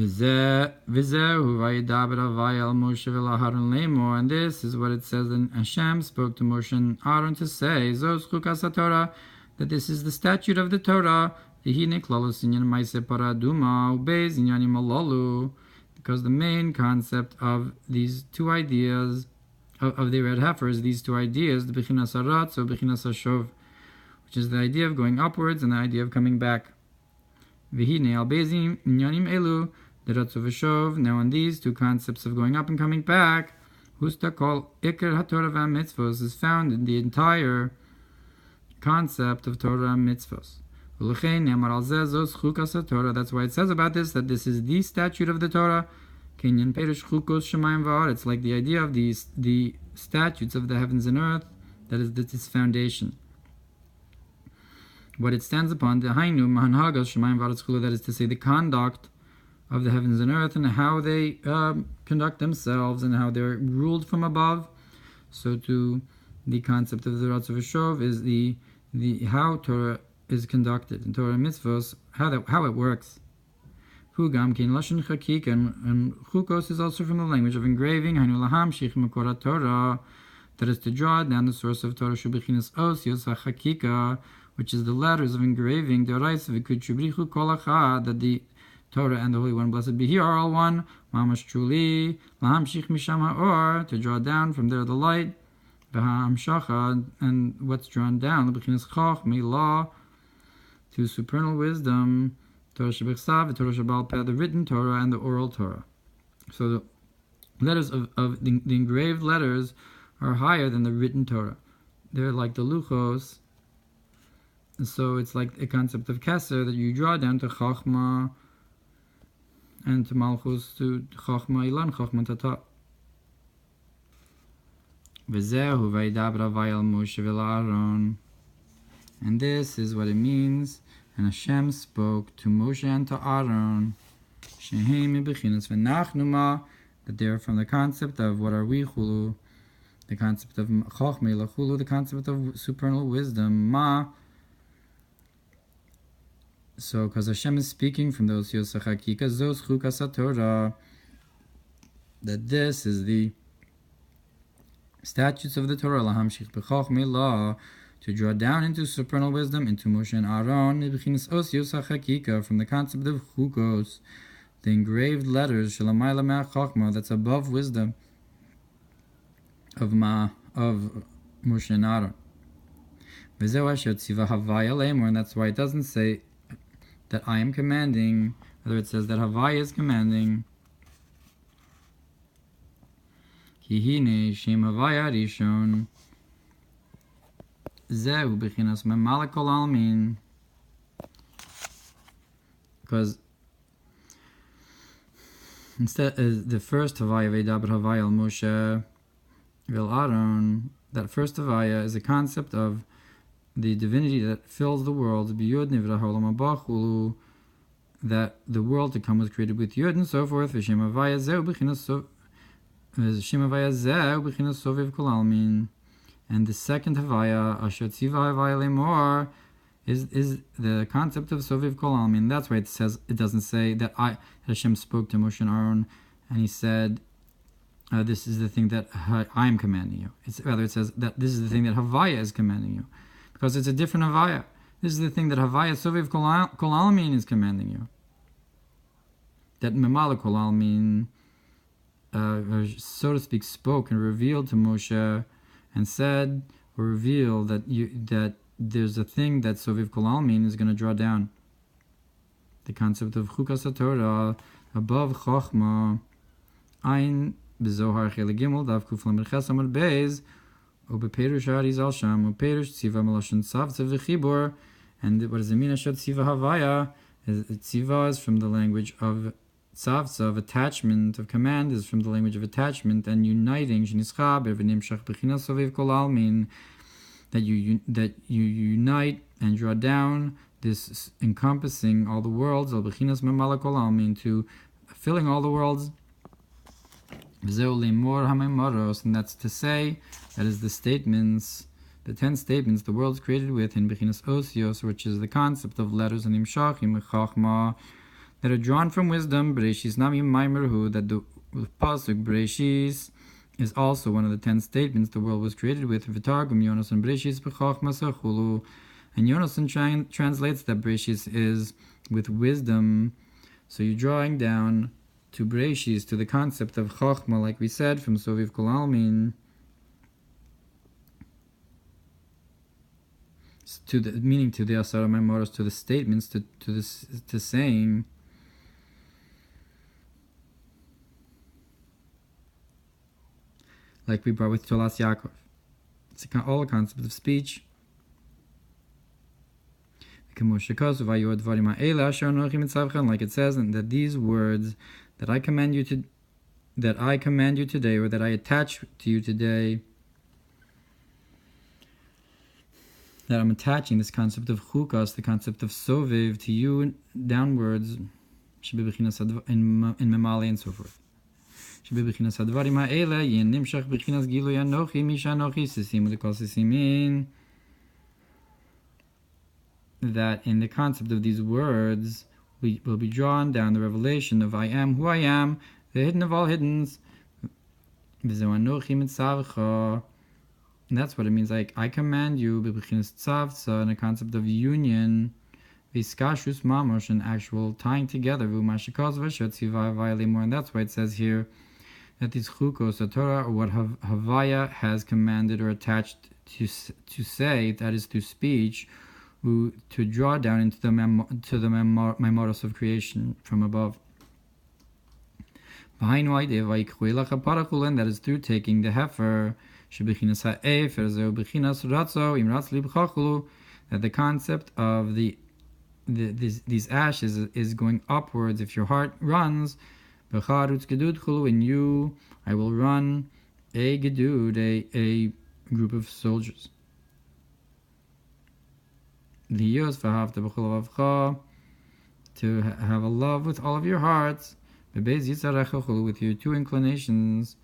And this is what it says, and Hashem spoke to Moshe and Aaron to say, Zos Chukas Hatorah, that this is the statute of the Torah, because the main concept of these two ideas, of the red heifers, these two ideas, the Bechinas Haratz or Bechinas Hashov, which is the idea of going upwards and the idea of coming back. Now on these two concepts of going up and coming back, Hustakol Iker HaTorah Mitzvos is found in the entire concept of Torah and Mitzvos. That's why it says about this, that this is the statute of the Torah. It's like the idea of the statutes of the heavens and earth, that is its foundation. What it stands upon, the that is to say, the conduct of the heavens and earth and how they conduct themselves and how they're ruled from above. So to the concept of the Ratz of Shov is the how Torah is conducted, in Torah and Mitzvos, how it works. Hugam kin lashon chakik, and chukos is also from the language of engraving. Hainu laham shich mekor Torah, that is to draw down the source of Torah shubichinas osios hachakika, which is the letters of engraving. Deorais v'kud shubrichu kol achad, that the Torah and the Holy One, blessed be He, are all one. Mamash truly laham shich misham ha'or, to draw down from there the light. V'ha'am shachad, and what's drawn down, the bechinas chach law, to supernal wisdom. Torah Shebechsav, the Torah Shebal Peh, the written Torah and the oral Torah. So the letters of the engraved letters are higher than the written Torah. They're like the luchos. And so it's like a concept of Keser that you draw down to Chachma and to Malchus, to Chachma Ilan, Chachma Tata. V'zehu v'idabra v'ayal Moshe v'la'aron. And this is what it means. And Hashem spoke to Moshe and to Aaron, that they are from the concept of what are we chulu, the concept of chochmei lachulu, the concept of supernal wisdom, ma. So, because Hashem is speaking from those Zos Chukas Hatorah, that this is the statutes of the Torah, lahamshich b'chochmei law, to draw down into supernal wisdom, into Moshe and Aaron, from the concept of chukos, the engraved letters, that's above wisdom, of Moshe and Aaron. And that's why it doesn't say that I am commanding, rather it says that Havaya is commanding. Kihine Shem Havaya Rishon. Because instead the first Havaya Veidaber Havaya al Moshe Vel Aaron, that first Havaya is a concept of the divinity that fills the world, that the world to come was created with Yud and so forth. V'shem Havaya Zeu B'chinas Soviv Kol Almin. And the second Havaya, Asher Tziva Havaya Lemor, is the concept of Soviv Kol Almin. That's why it doesn't say that Hashem spoke to Moshe and Aaron, and he said, this is the thing that I am commanding you. Rather, it says that this is the thing that Havaya is commanding you, because it's a different Havaya. This is the thing that Havaya Soviv Kol Almin is commanding you. That Memala Kol Almin, so to speak, spoke and revealed to Moshe, and said or revealed that there's a thing that Soviv Kol Almin is going to draw down. The concept of Chukas Hatorah above Chochma, Ein B'Zohar Chele Gimel Dav Kuf Lamed Ches Amud Beis, Ubeperush Arizal Sham Uperush Tziva Melashon Tzavtzev V'Chibur. And what does it mean? Asher Tziva Havaya. Tziva is from the language of Tzavtza, of attachment, of command, is from the language of attachment and uniting. That you unite and draw down, this encompassing all the worlds, to filling all the worlds. And that's to say, that is the statements, the 10 statements the world's created with in Bechinas Osios, which is the concept of letters and Imshachim, Chachma, that are drawn from wisdom. Bereshis nami maimerhu, that the pasuk Bereshis is also one of the 10 statements the world was created with. V'targum Yonasan Bereshis b'chachma sechulu, and Yonasan translates that Bereshis is with wisdom. So you're drawing down to Bereshis, to the concept of chachma, like we said, from Soviv Kol Almin, to the meaning, to the Asara Maimaros, to the statements, to saying. Like we brought with Tolas Yaakov. It's all a concept of speech. Like it says, and that these words that I command you today, or that I attach to you today, that I'm attaching this concept of chukas, the concept of soviv, to you downwards, in memali and so forth. That in the concept of these words we will be drawn down the revelation of I am who I am, the hidden of all hiddens. And that's what it means, like I command you, in a concept of union, an actual tying together, and that's why it says here that these chukos Hatorah, or what Havaya has commanded or attached to say, that is through speech, to draw down into the memoros of creation from above. And that is through taking the heifer, that the concept of these ashes is going upwards. If your heart runs, in you I will run a gedud, a group of soldiers. To have a love with all of your hearts, with your two inclinations,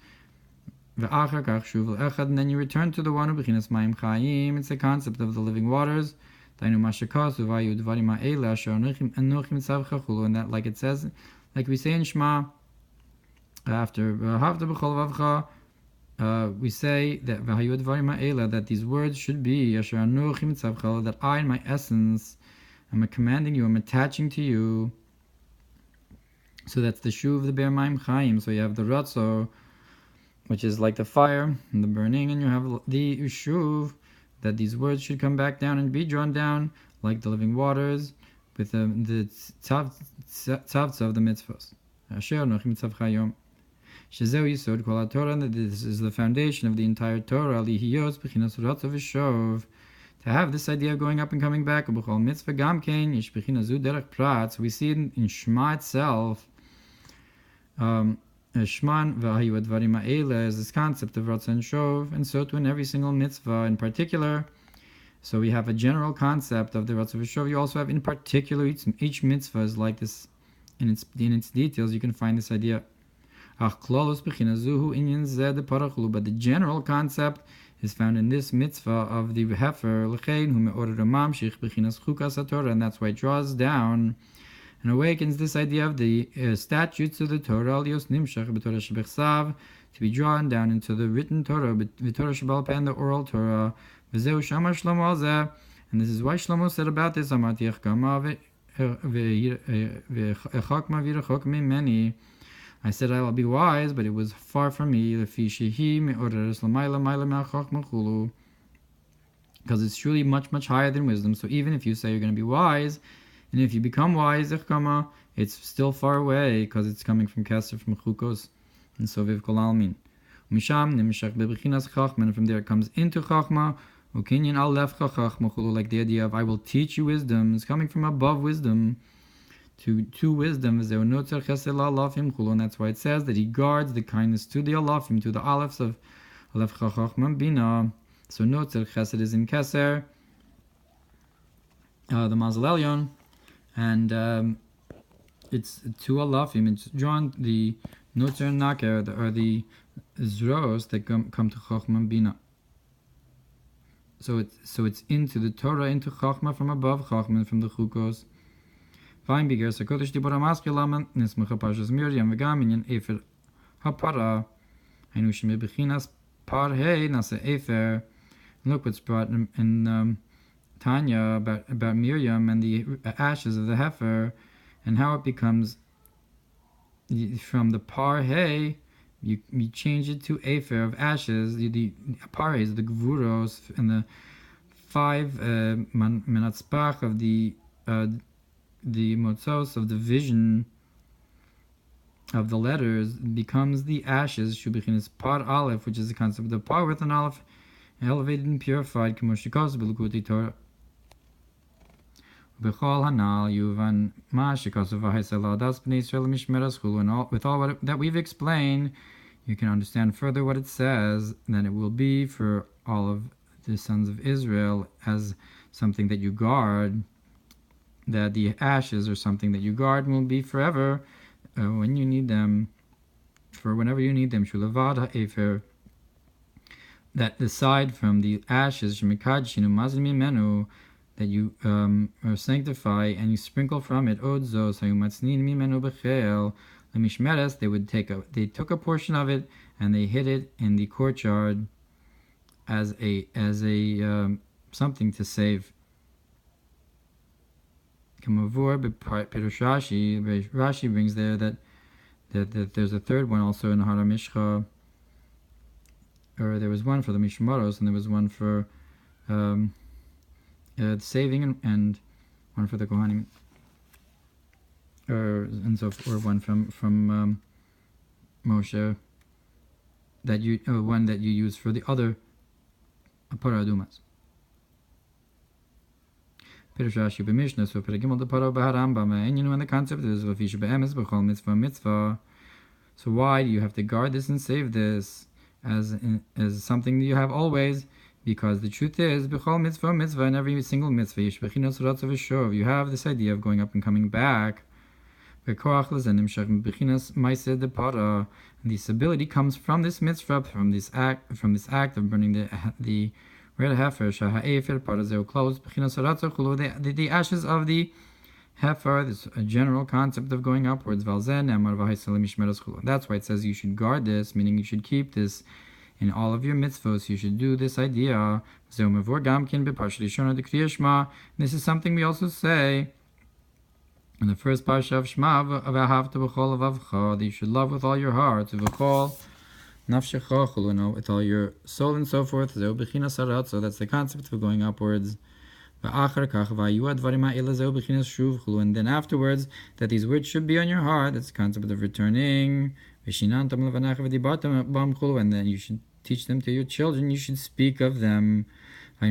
and then you return to the one who it's the concept of the living waters. And that, like it says, like we say in Shema, after we say that that these words should be that I, in my essence, am commanding you, I'm attaching to you. So that's the shuv, the ber maim chaim. So you have the ratzo, which is like the fire and the burning, and you have the shuv, that these words should come back down and be drawn down like the living waters, with the tzavtz of the mitzvahs. And this is the foundation of the entire Torah. To have this idea of going up and coming back. So we see it in Shema itself. Shman is this concept of Ratzah and Shov, and so too in every single mitzvah in particular. So we have a general concept of the Ratzah and Shov. You also have in particular each mitzvah is like this in its details. You can find this idea. But the general concept is found in this mitzvah of the heifer, and that's why it draws down and awakens this idea of the statutes of the Torah, to be drawn down into the written Torah, and the oral Torah. And this is why Shlomo said about this, I said I will be wise, but it was far from me, because it's truly much, much higher than wisdom. So even if you say you're going to be wise, and if you become wise, it's still far away, because it's coming from Kesser, from Chukos, and Soviv Kol Almin. And from there it comes into Chachma, like the idea of I will teach you wisdom. It's coming from above wisdom to wisdom, and that's why it says that he guards the kindness to the alafim, to the alefs of alef chacham bina. So notzer chesed is in Keser, the Mazel Elyon, and it's to alafim. It's drawn the notzer and naker, or the zros that come to chacham bina. So it's into the Torah, into chachma from above chachma, from the chukos. Vayim b'gersa kodesh dibura maskelaman nismucha Parshas Miriam v'gam inyan efer hapara hainu shemi b'chinas par hey nasa efer. Look what's brought in Tanya about Miriam and the ashes of the heifer, and how it becomes from the par hey, you change it to afer of ashes. The par hey is the gvuros, and the 5 menatzpach of the motzos of the vision of the letters becomes the ashes. Shubichinis par aleph, which is the concept of the par with an aleph, elevated and purified. Likutei Torah. B'chol hanal yuvan ma'ashikasu v'haisel adas b'nei Yisrael mishmeras chulu, and with all that we've explained, you can understand further what it says, that it will be for all of the sons of Israel as something that you guard, that the ashes are something that you guard and will be forever when you need them, for whenever you need them. Shulavad ha'efer, that aside from the ashes, shemikadshinu mazim mimenu, that you sanctify and you sprinkle from it. Od Zos mimenu bechel lemishmeres. They took a portion of it and they hid it in the courtyard as a something to save. Rashi brings there that there's a third one also in Hara Mishcha, or there was one for the Mishmaros and there was one for saving and one for the Kohanim, or one from Moshe, that one that you use for the other paradumas. Pirushashi b'Mishnah, so Piragimel the Parah b'Harambam, and you know, and the concept is V'fish b'Emes b'Chol mitzvah. So why do you have to guard this and save this as something that you have always? Because the truth is, b'chol mitzvah, in every single mitzvah, you have this idea of going up and coming back. And this ability comes from this mitzvah, from this act of burning the red heifer, the ashes of the heifer. This a general concept of going upwards. That's why it says you should guard this, meaning you should keep this in all of your mitzvahs. You should do this idea. This is something we also say in the first parsha of Shema, that you should love with all your heart, with all your soul and so forth. So that's the concept of going upwards. And then afterwards, that these words should be on your heart. That's the concept of returning. And then you should teach them to your children. You should speak of them. That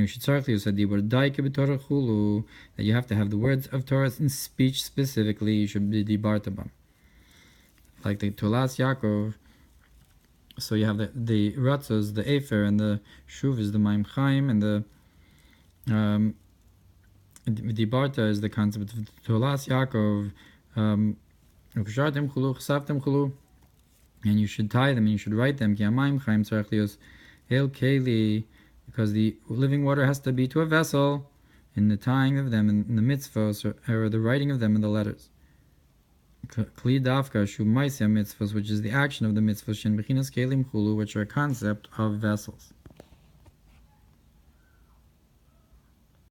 you have to have the words of Torah in speech specifically. You should be dibartabam, like the Tolas Yaakov. So you have the Ratzos, the Efer, and the Shuv is the Maim Chaim, and the Dibarta is the concept of Tolas Yaakov. And you should tie them and you should write them. Because the living water has to be to a vessel in the tying of them in the mitzvahs, or the writing of them in the letters. Kli dafka shu maisya mitzvahs, which is the action of the mitzvahs, which are a concept of vessels.